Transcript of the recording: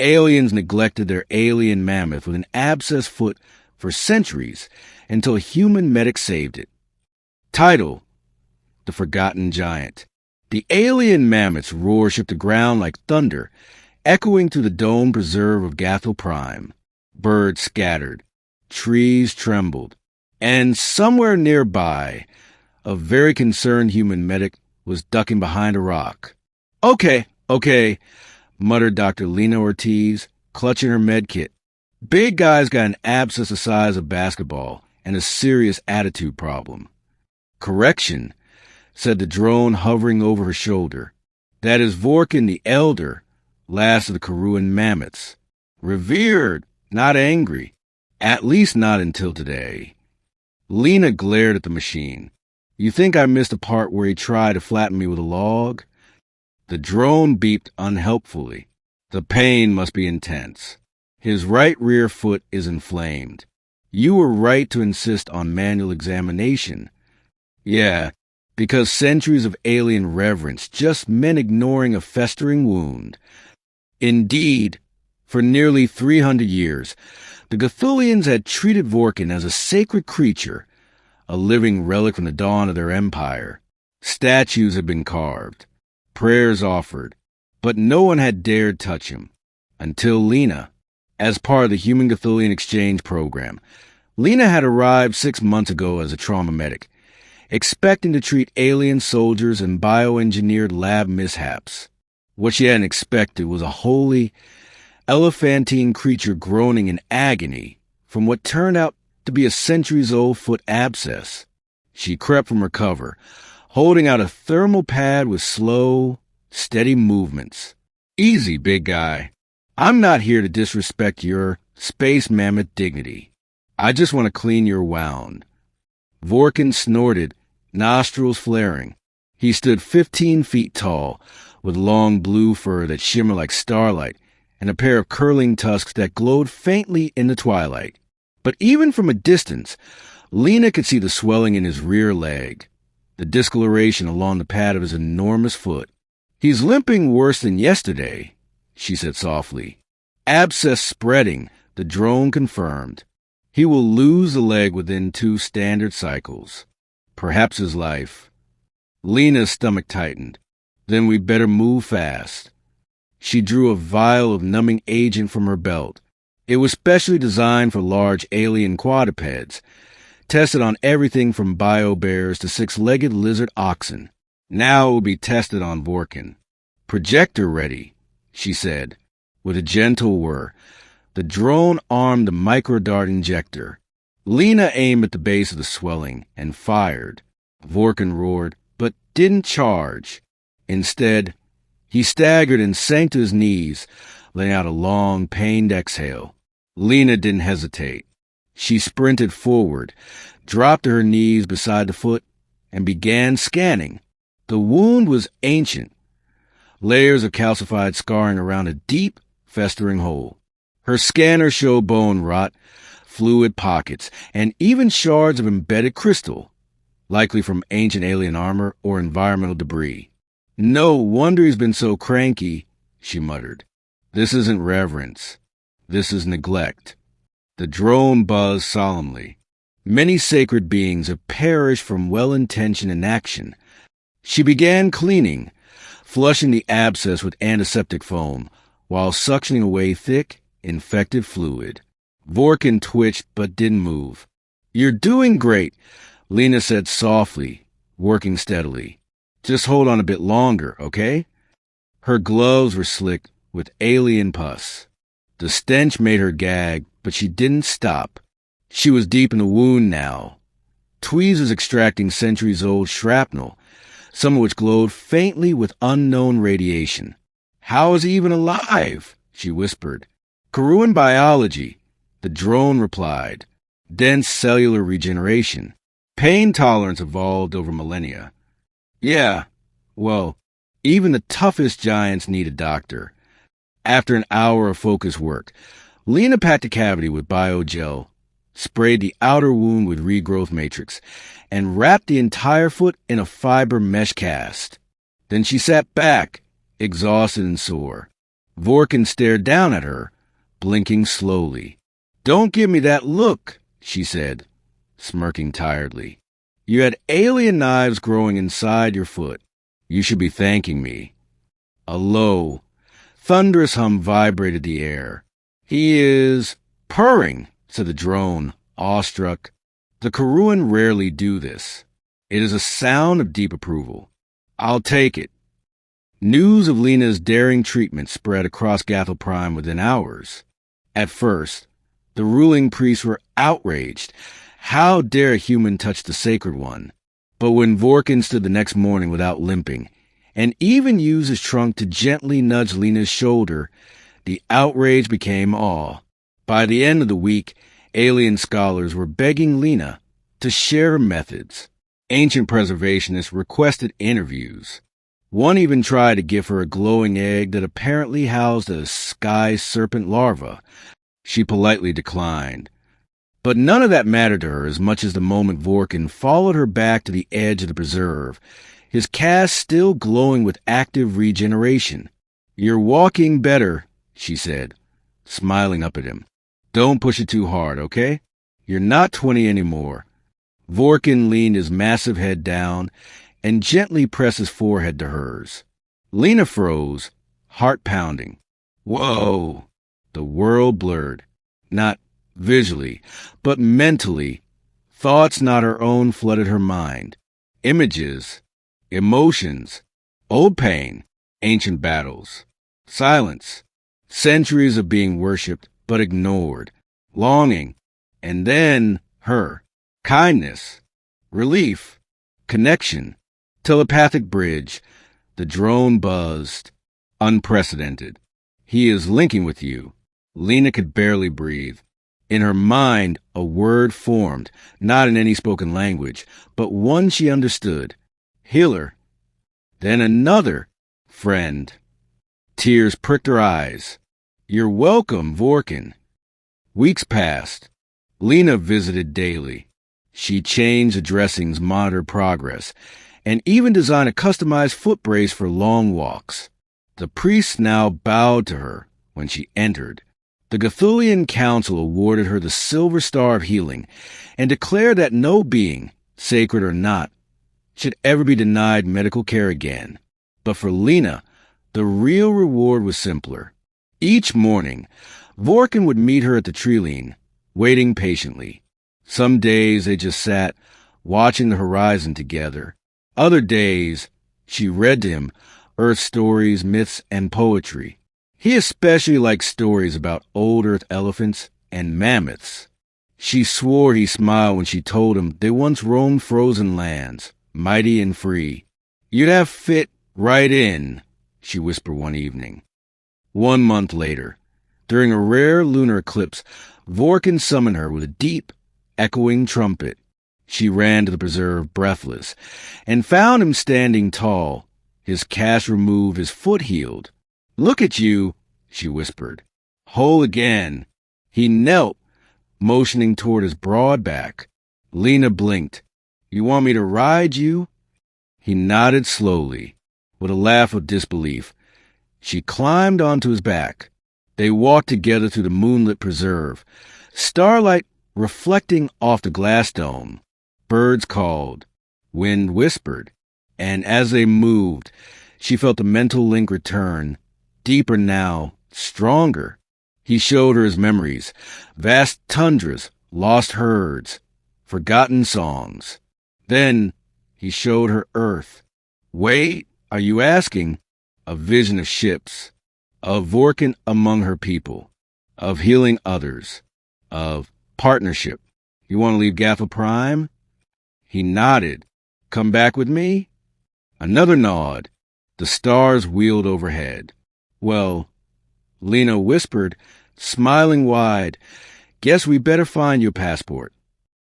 Aliens neglected their alien mammoth with an abscessed foot for centuries until a human medic saved it. Title: The Forgotten Giant. The alien mammoth's roar shook the ground like thunder, echoing through the domed preserve of Gathul Prime. Birds scattered, trees trembled, and somewhere nearby, a very concerned human medic was ducking behind a rock. Okay, muttered Dr. Lena Ortiz, clutching her medkit. Big guy's got an abscess the size of basketball and a serious attitude problem. Correction, said the drone hovering over her shoulder. That is Vorkuun the Elder, last of the Gathulian mammoths. Revered, not angry. At least not until today. Lena glared at the machine. You think I missed the part where he tried to flatten me with a log? The drone beeped unhelpfully. The pain must be intense. His right rear foot is inflamed. You were right to insist on manual examination. Yeah, because centuries of alien reverence just meant ignoring a festering wound. Indeed, for nearly 300 years, the Gathulians had treated Vorkuun as a sacred creature, a living relic from the dawn of their empire. Statues had been carved, prayers offered, but no one had dared touch him. Until Lena, as part of the Human Gathulian Exchange Program. Lena had arrived 6 months ago as a trauma medic, expecting to treat alien soldiers and bioengineered lab mishaps. What she hadn't expected was a wholly elephantine creature groaning in agony from what turned out to be a centuries-old foot abscess. She crept from her cover, holding out a thermal pad with slow, steady movements. Easy, big guy. I'm not here to disrespect your space mammoth dignity. I just want to clean your wound. Vorkuun snorted, nostrils flaring. He stood 15 feet tall, with long blue fur that shimmered like starlight, and a pair of curling tusks that glowed faintly in the twilight. But even from a distance, Lena could see the swelling in his rear leg, the discoloration along the pad of his enormous foot. He's limping worse than yesterday, she said softly. Abscess spreading, the drone confirmed. He will lose the leg within 2 standard cycles. Perhaps his life. Lena's stomach tightened. Then we'd better move fast. She drew a vial of numbing agent from her belt. It was specially designed for large alien quadrupeds, tested on everything from bio-bears to 6-legged lizard oxen. Now it would be tested on Vorkuun. Projector ready, she said, with a gentle whir. The drone armed the microdart injector. Lena aimed at the base of the swelling and fired. Vorkuun roared, but didn't charge. Instead, he staggered and sank to his knees, letting out a long, pained exhale. Lena didn't hesitate. She sprinted forward, dropped to her knees beside the foot, and began scanning. The wound was ancient. Layers of calcified scarring around a deep, festering hole. Her scanner showed bone rot, fluid pockets, and even shards of embedded crystal, likely from ancient alien armor or environmental debris. No wonder he's been so cranky, she muttered. This isn't reverence. This is neglect. The drone buzzed solemnly. Many sacred beings have perished from well-intentioned inaction. She began cleaning, flushing the abscess with antiseptic foam, while suctioning away thick, infected fluid. Vorkuun twitched but didn't move. You're doing great, Lena said softly, working steadily. Just hold on a bit longer, okay? Her gloves were slicked with alien pus. The stench made her gag, but she didn't stop. She was deep in the wound now. Tweezers extracting centuries-old shrapnel, some of which glowed faintly with unknown radiation. How is he even alive? She whispered. Gathulian biology, the drone replied. Dense cellular regeneration. Pain tolerance evolved over millennia. Yeah, well, even the toughest giants need a doctor. After an hour of focused work, Lena packed the cavity with biogel, sprayed the outer wound with regrowth matrix, and wrapped the entire foot in a fiber mesh cast. Then she sat back, exhausted and sore. Vorkuun stared down at her, blinking slowly. "Don't give me that look," she said, smirking tiredly. "You had alien knives growing inside your foot. You should be thanking me." A low, thunderous hum vibrated the air. "He is purring," said the drone, awestruck. "The Karooan rarely do this. It is a sound of deep approval. I'll take it." News of Lena's daring treatment spread across Gathul Prime within hours. At first, the ruling priests were outraged. How dare a human touch the sacred one? But when Vorkuun stood the next morning without limping, and even used his trunk to gently nudge Lena's shoulder, the outrage became awe. By the end of the week, alien scholars were begging Lena to share her methods. Ancient preservationists requested interviews. One even tried to give her a glowing egg that apparently housed a sky serpent larva. She politely declined. But none of that mattered to her as much as the moment Vorkuun followed her back to the edge of the preserve, his cast still glowing with active regeneration. "You're walking better," she said, smiling up at him. "Don't push it too hard, okay? You're not 20 anymore." Vorkuun leaned his massive head down and gently pressed his forehead to hers. Lena froze, heart pounding. Whoa! The world blurred. Not visually, but mentally. Thoughts not her own flooded her mind. Images, emotions, old pain, ancient battles, silence, centuries of being worshipped but ignored, longing, and then her. Kindness, relief, connection, telepathic bridge. The drone buzzed. Unprecedented. "He is linking with you." Lena could barely breathe. In her mind, a word formed, not in any spoken language, but one she understood. Healer. Then another. Friend. Tears pricked her eyes. "You're welcome, Vorkuun." Weeks passed. Lena visited daily. She changed the dressings, monitored progress, and even designed a customized foot brace for long walks. The priests now bowed to her when she entered. The Gathulian Council awarded her the Silver Star of Healing and declared that no being, sacred or not, should ever be denied medical care again. But for Lena, the real reward was simpler. Each morning, Vorkuun would meet her at the treeline, waiting patiently. Some days they just sat, watching the horizon together. Other days, she read to him Earth stories, myths, and poetry. He especially liked stories about old Earth elephants and mammoths. She swore he smiled when she told him they once roamed frozen lands, mighty and free. "You'd have fit right in," she whispered one evening. 1 month later, during a rare lunar eclipse, Vorkuun summoned her with a deep, echoing trumpet. She ran to the preserve breathless, and found him standing tall, his cast removed, his foot healed. "Look at you," she whispered. "Whole again." He knelt, motioning toward his broad back. Lena blinked. "You want me to ride you?" He nodded slowly, with a laugh of disbelief. She climbed onto his back. They walked together through the moonlit preserve, starlight reflecting off the glass dome. Birds called, wind whispered, and as they moved, she felt the mental link return, deeper now, stronger. He showed her his memories, vast tundras, lost herds, forgotten songs. Then he showed her Earth. Wait, are you asking? A vision of ships, of Vorkuun among her people, of healing others, of partnership. "You want to leave Gathul Prime?" He nodded. "Come back with me?" Another nod. The stars wheeled overhead. "Well," Lena whispered, smiling wide, "guess we better find your passport."